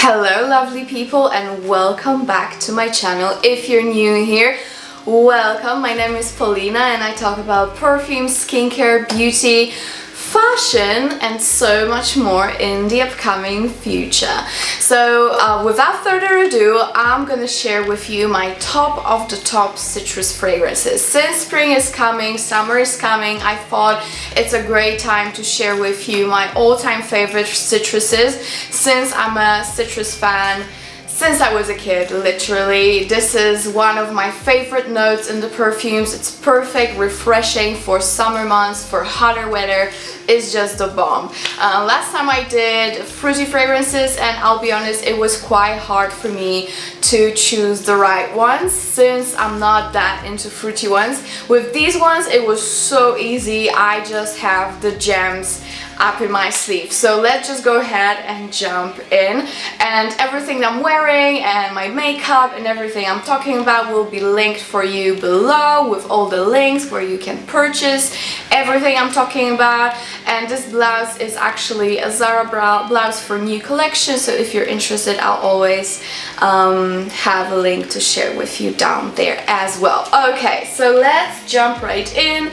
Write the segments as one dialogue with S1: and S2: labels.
S1: Hello lovely people and welcome back to my channel. If you're new here, welcome. My name is Paulina and I talk about perfume, skincare, beauty, fashion and so much more in the upcoming future. So without further ado, I'm gonna share with you my top of the top citrus fragrances. Since spring is coming, summer is coming, I thought it's a great time to share with you my all-time favorite citruses. Since I'm a citrus fan since I was a kid, literally. This is one of my favorite notes in the perfumes. It's perfect, refreshing for summer months, for hotter weather. It's just a bomb. Last time I did fruity fragrances and I'll be honest, it was quite hard for me to choose the right ones since I'm not that into fruity ones. With these ones, it was so easy. I just have the gems up in my sleeve. So let's just go ahead and jump in, and everything I'm wearing and my makeup and everything I'm talking about will be linked for you below with all the links where you can purchase everything I'm talking about. And this blouse is actually a Zara blouse for new collection, so if you're interested I'll always have a link to share with you down there as well. Okay, so let's jump right in.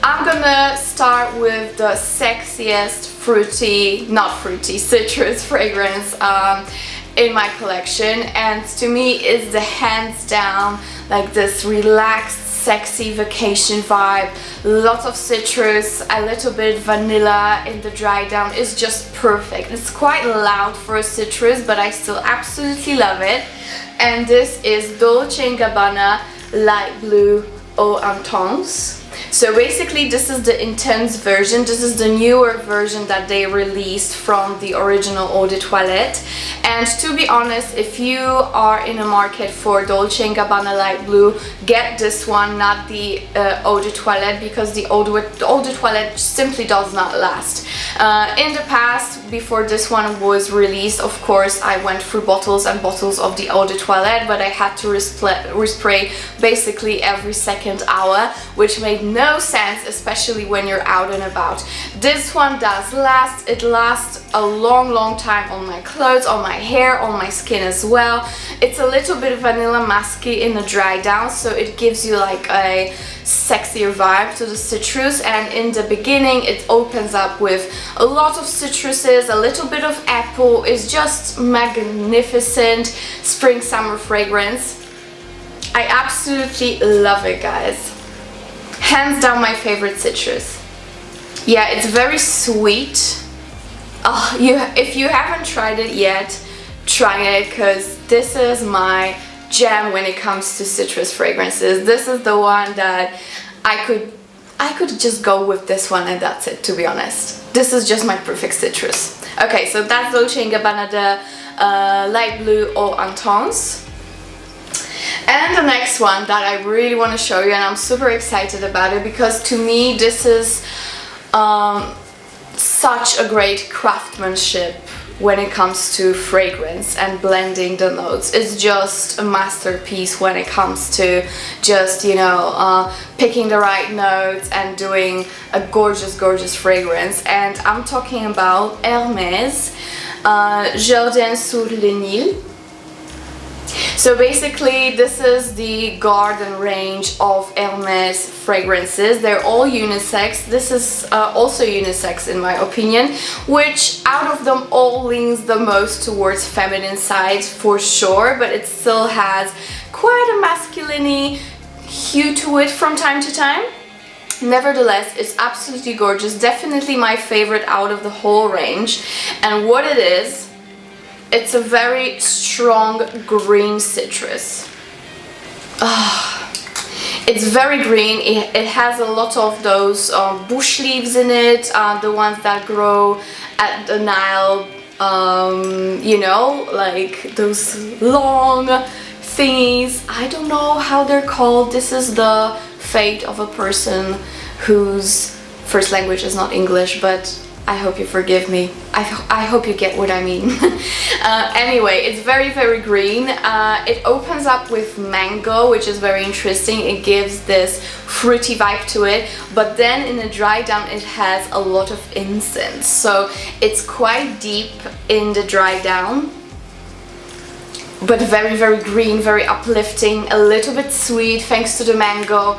S1: I'm gonna start with the sexiest citrus fragrance in my collection, and to me is the hands down like this relaxed sexy vacation vibe. Lots of citrus, a little bit vanilla in the dry down is just perfect. It's quite loud for a citrus, but I still absolutely love it. And this is Dolce & Gabbana Light Blue Eau Intense. So basically this is the intense version. This is the newer version that they released from the original Eau de Toilette. And to be honest, if you are in a market for Dolce & Gabbana Light Blue, get this one, not the Eau de Toilette, because the Eau de Toilette simply does not last. In the past, before this one was released, of course, I went through bottles and bottles of the Eau de Toilette, but I had to respray basically every second hour, which made no sense, especially when you're out and about. This one does last. It lasts a long time on my clothes, on my hair, on my skin as well. It's a little bit vanilla musky in the dry down, so it gives you like a sexier vibe to the citrus. And in the beginning it opens up with a lot of citruses, a little bit of apple. It's just magnificent spring summer fragrance. I absolutely love it, guys. Hands down my favorite citrus. Yeah, it's very sweet. Oh, if you haven't tried it yet, try it, because this is my jam when it comes to citrus fragrances. This is the one that I could just go with this one and that's it, to be honest. This is just my perfect citrus. Okay, so that's Dolce & Gabbana the Light Blue Eau Intense. And the next one that I really want to show you, and I'm super excited about it because to me this is such a great craftsmanship when it comes to fragrance and blending the notes. It's just a masterpiece when it comes to just, you know, picking the right notes and doing a gorgeous fragrance. And I'm talking about Hermes Jardin sur le Nil. So basically this is the garden range of Hermes fragrances. They're all unisex. This is also unisex in my opinion, which out of them all leans the most towards feminine side for sure, but it still has quite a masculine hue to it from time to time. Nevertheless, it's absolutely gorgeous. Definitely my favorite out of the whole range. And what it is, it's a very strong green citrus. It's very green. It has a lot of those bush leaves in it, the ones that grow at the Nile, you know, like those long thingies. I don't know how they're called. This is the fate of a person whose first language is not English, but I hope you forgive me. I hope you get what I mean. Anyway, it's very green. It opens up with mango, which is very interesting. It gives this fruity vibe to it, but then in the dry down it has a lot of incense. So it's quite deep in the dry down. but very, very green, very uplifting, a little bit sweet thanks to the mango.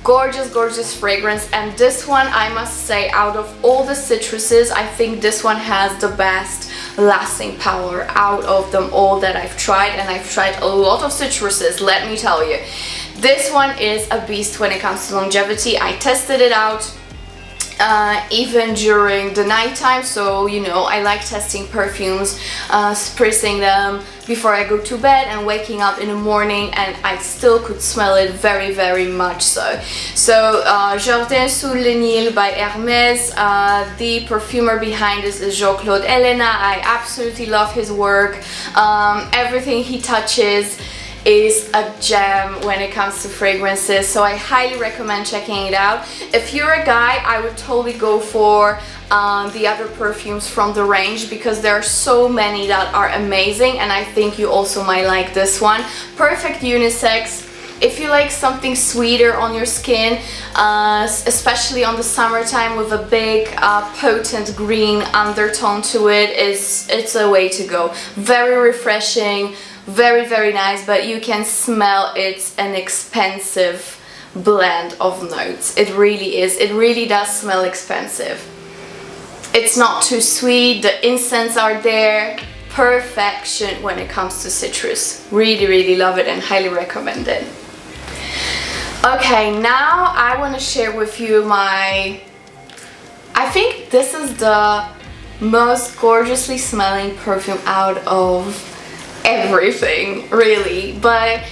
S1: Gorgeous, gorgeous fragrance. And this one, I must say, out of all the citruses, I think this one has the best lasting power out of them all that I've tried, and I've tried a lot of citruses, let me tell you. This one is a beast when it comes to longevity. I tested it out even during the nighttime, so you know, I like testing perfumes, spritzing them before I go to bed and waking up in the morning, and I still could smell it very, very much so. So Jardin Cellini by Hermes, the perfumer behind this is Jean-Claude Helena. I absolutely love his work. Everything he touches is a gem when it comes to fragrances, so I highly recommend checking it out. If you're a guy, I would totally go for the other perfumes from the range, because there are so many that are amazing, and I think you also might like this one. Perfect unisex. If you like something sweeter on your skin, especially on the summertime with a big potent green undertone to it, it's a way to go. Very refreshing, very, very nice, but you can smell it's an expensive blend of notes. It really is. It really does smell expensive. It's not too sweet, the incense are there. Perfection when it comes to citrus. Really, really love it and highly recommend it. Okay, now I want to share with you I think this is the most gorgeously smelling perfume out of everything, really, but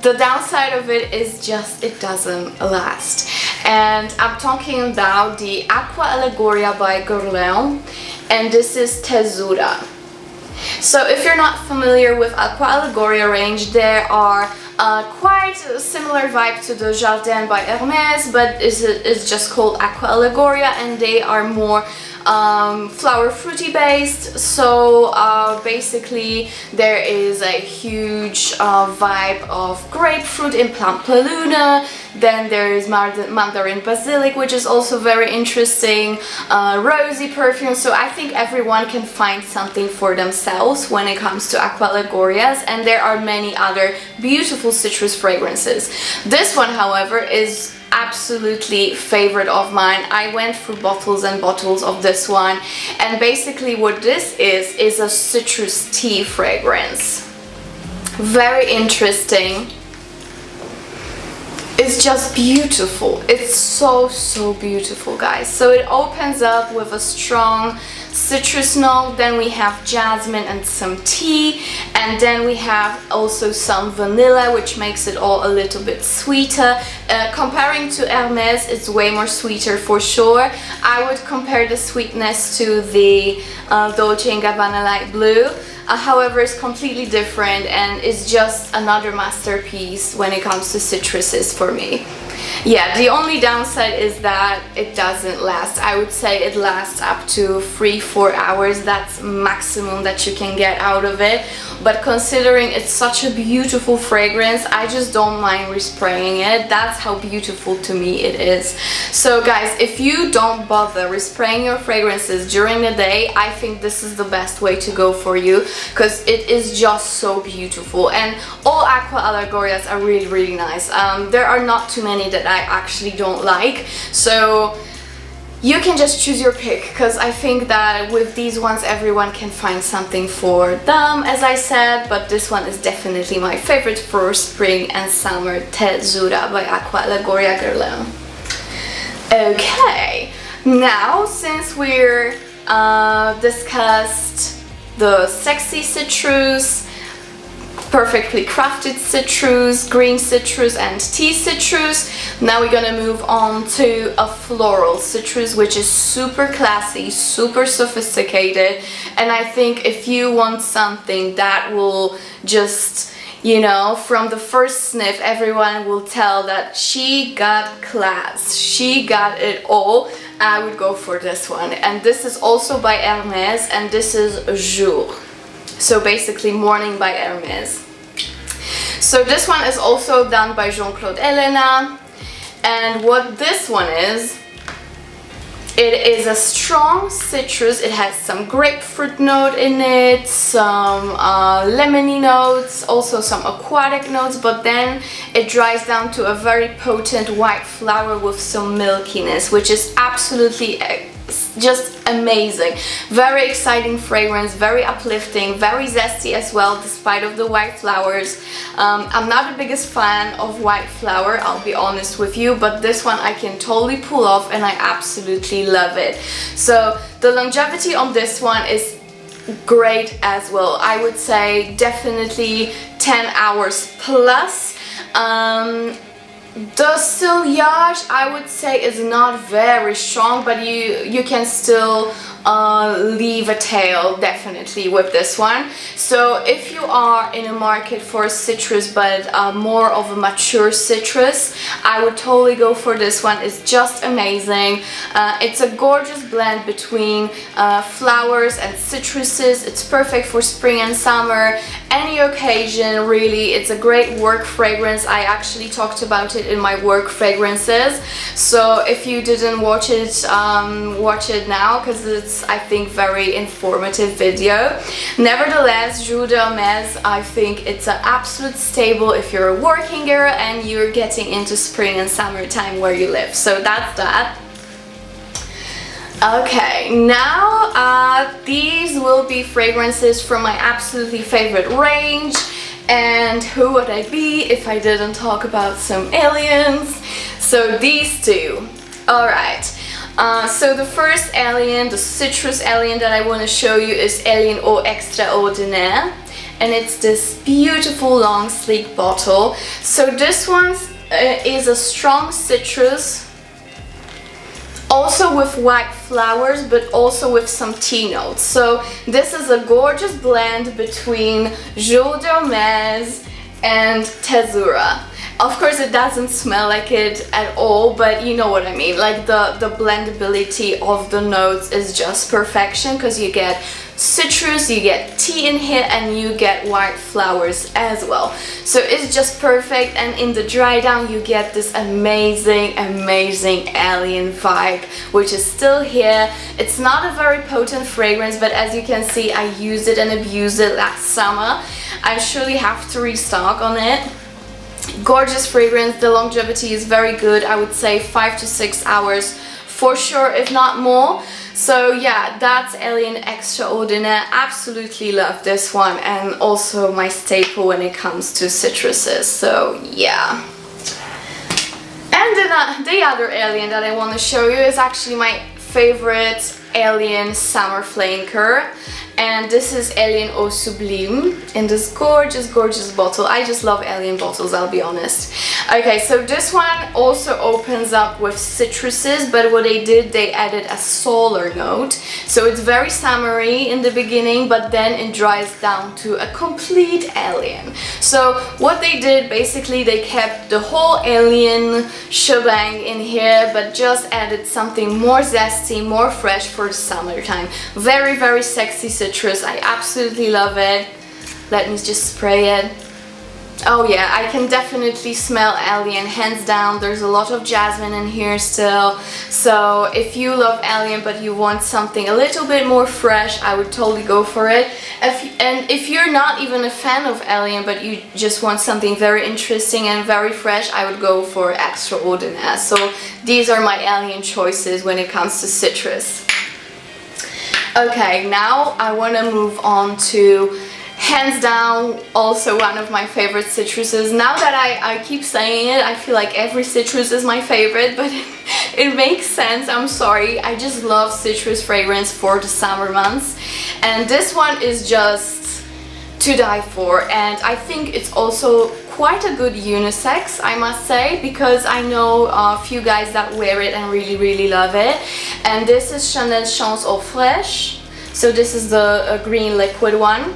S1: the downside of it is just it doesn't last. And I'm talking about the Aqua Liguria by Guerlain, and this is Teazurra. So if you're not familiar with Aqua Liguria range, there are quite a similar vibe to the Jardin by Hermes, but it's just called Aqua Liguria, and they are more flower fruity based. So basically there is a huge vibe of grapefruit in Pampeluna. Then there is mandarin basilic, which is also very interesting. Rosy perfume. So I think everyone can find something for themselves when it comes to Aqua Ligurias, and there are many other beautiful citrus fragrances. This one, however, is absolutely favorite of mine. I went through bottles and bottles of this one, and basically what this is a citrus tea fragrance. Very interesting. It's just beautiful. It's so, so beautiful, guys. So it opens up with a strong citrus note, then we have jasmine and some tea, and then we have also some vanilla, which makes it all a little bit sweeter. Comparing to Hermes, it's way more sweeter for sure. I would compare the sweetness to the Dolce & Gabbana Light Blue. However, it's completely different, and it's just another masterpiece when it comes to citruses for me. Yeah, the only downside is that it doesn't last. I would say it lasts up to 3-4 hours. That's maximum that you can get out of it. But considering it's such a beautiful fragrance, I just don't mind respraying it. That's how beautiful to me it is. So guys, if you don't bother respraying your fragrances during the day, I think this is the best way to go for you, because it is just so beautiful. And all Aqua Ligurias are really, really nice. There are not too many that I actually don't like, so you can just choose your pick, because I think that with these ones everyone can find something for them, as I said, but this one is definitely my favorite for spring and summer. Teazurra by Aqua Liguria Guerlain. Okay, now since we're discussed the sexy citrus, perfectly crafted citrus, green citrus and tea citrus, now we're gonna move on to a floral citrus, which is super classy, super sophisticated, and I think if you want something that will just, you know, from the first sniff everyone will tell that she got class, she got it all, I would go for this one. And this is also by Hermes, and this is Jour. So basically Morning by Hermes. So this one is also done by Jean-Claude Helena, and what this one is It is a strong citrus. It has some grapefruit note in it, some lemony notes, also some aquatic notes, but then it dries down to a very potent white flower with some milkiness, which is absolutely just amazing. Very exciting fragrance, very uplifting, very zesty as well, despite of the white flowers. I'm not the biggest fan of white flower, I'll be honest with you, but this one I can totally pull off and I absolutely love it. So the longevity on this one is great as well. I would say definitely 10 hours plus. The ciliage, I would say, is not very strong, but you can still leave a tail definitely with this one. So if you are in a market for a citrus but more of a mature citrus, I would totally go for this one. It's just amazing. It's a gorgeous blend between flowers and citruses. It's perfect for spring and summer, any occasion really. It's a great work fragrance. I actually talked about it in my work fragrances, so if you didn't watch it, watch it now, because it's, I think, very informative video. Nevertheless, Jodan, I think it's an absolute staple if you're a working girl and you're getting into spring and summertime where you live. So that's that. Okay, now these will be fragrances from my absolutely favorite range. And who would I be if I didn't talk about some aliens? So these two. Alright, so the first alien, the citrus alien that I want to show you is Alien au Extraordinaire. And it's this beautiful long sleek bottle. So this one is a strong citrus, also with white flowers, but also with some tea notes. So this is a gorgeous blend between Jodan and Teazurra. Of course, it doesn't smell like it at all, but you know what I mean. Like the blendability of the notes is just perfection, because you get citrus, you get tea in here, and you get white flowers as well. So it's just perfect, and in the dry down you get this amazing alien vibe, which is still here. It's not a very potent fragrance, but as you can see, I used it and abused it last summer. I surely have to restock on it. Gorgeous fragrance. The longevity is very good. I would say 5 to 6 hours for sure, if not more. So yeah, that's Alien Extraordinaire. Absolutely love this one, and also my staple when it comes to citruses. So yeah. And the other alien that I want to show you is actually my favorite alien summer flanker, and this is Alien au Sublime in this gorgeous bottle. I just love alien bottles, I'll be honest. Okay, so this one also opens up with citruses, but what they did, they added a solar note. So it's very summery in the beginning, but then it dries down to a complete alien. So what they did, basically they kept the whole alien shebang in here, but just added something more zesty, more fresh for the summertime. Very sexy citrus. I absolutely love it. Let me just spray it. Oh yeah, I can definitely smell alien, hands down. There's a lot of jasmine in here still. So if you love alien but you want something a little bit more fresh, I would totally go for it. And if you're not even a fan of alien but you just want something very interesting and very fresh, I would go for Extraordinaire. So these are my alien choices when it comes to citrus. Okay, now I want to move on to, hands down, also one of my favorite citruses. Now that I keep saying it, I feel like every citrus is my favorite, but it makes sense, I'm sorry. I just love citrus fragrance for the summer months. And this one is just to die for, and I think it's also quite a good unisex, I must say, because I know a few guys that wear it and really love it. And this is Chanel Chance au Fraiche. So this is the green liquid one.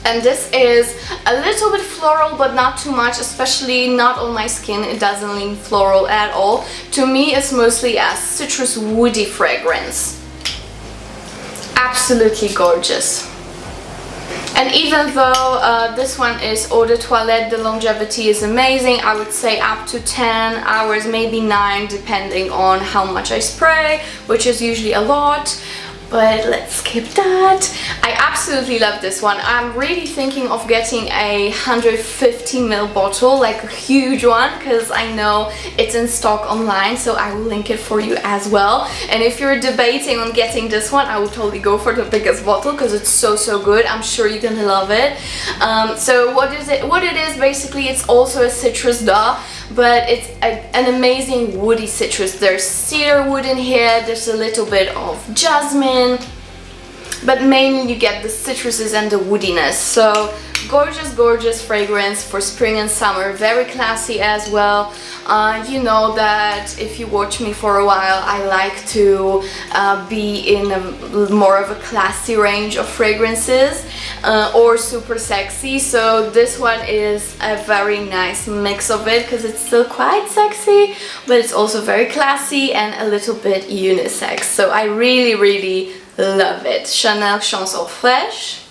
S1: And this is a little bit floral, but not too much, especially not on my skin. It doesn't lean floral at all. To me, it's mostly a citrus woody fragrance. Absolutely gorgeous. And even though this one is eau de toilette, the longevity is amazing. I would say up to 10 hours, maybe 9, depending on how much I spray, which is usually a lot. But let's skip that. I absolutely love this one. I'm really thinking of getting a 150 ml bottle, like a huge one, because I know it's in stock online, so I will link it for you as well. And if you're debating on getting this one, I would totally go for the biggest bottle because it's so good. I'm sure you're gonna love it. So what it is basically, it's also a citrus duh, but it's an amazing woody citrus. There's cedar wood in here, there's a little bit of jasmine, but mainly you get the citruses and the woodiness. So gorgeous fragrance for spring and summer, very classy as well. You know that if you watch me for a while, I like to be in more of a classy range of fragrances, or super sexy. So this one is a very nice mix of it, because it's still quite sexy, but it's also very classy and a little bit unisex. So I really love it. Chanel Chanson Fraiche.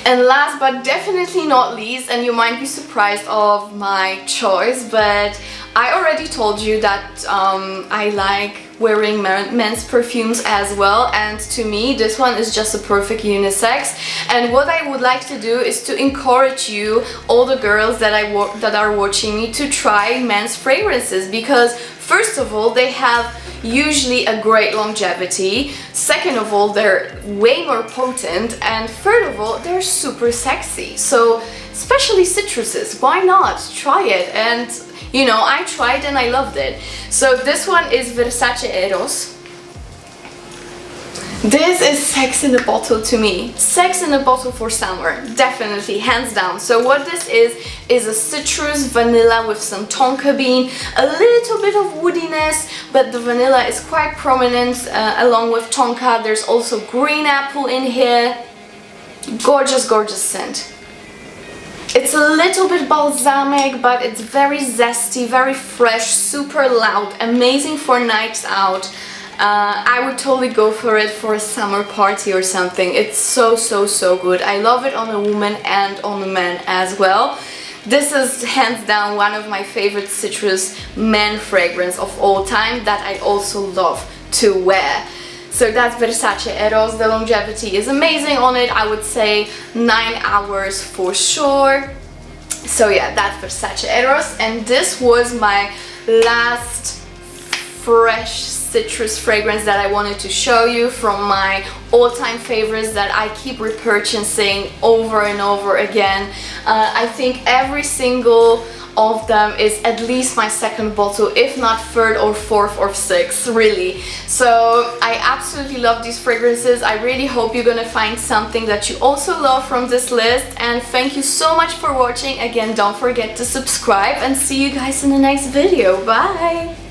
S1: And last but definitely not least, and you might be surprised of my choice, but I already told you that I like wearing men's perfumes as well, and to me this one is just a perfect unisex. And what I would like to do is to encourage you, all the girls that are watching me, to try men's fragrances, because first of all, they have usually a great longevity. Second of all, they're way more potent, and third of all, they're super sexy. So especially citruses, why not try it? And you know, I tried and I loved it. So this one is Versace Eros. This is sex in a bottle to me. Sex in a bottle for summer, definitely, hands down. So what this is a citrus vanilla with some tonka bean, a little bit of woodiness, but the vanilla is quite prominent along with tonka. There's also green apple in here. Gorgeous scent. It's a little bit balsamic, but it's very zesty, very fresh, super loud, amazing for nights out. I would totally go for it for a summer party or something. It's so good. I love it on a woman and on a man as well. This is hands down one of my favorite citrus men fragrance of all time that I also love to wear. So that's Versace Eros. The longevity is amazing on it. I would say 9 hours for sure. So yeah, that's Versace Eros. And this was my last fresh citrus fragrance that I wanted to show you from my all-time favorites that I keep repurchasing over and over again. I think every single of them is at least my second bottle, if not third or fourth or sixth, really. So I absolutely love these fragrances. I really hope you're gonna find something that you also love from this list, and thank you so much for watching. Again, don't forget to subscribe, and see you guys in the next video. Bye!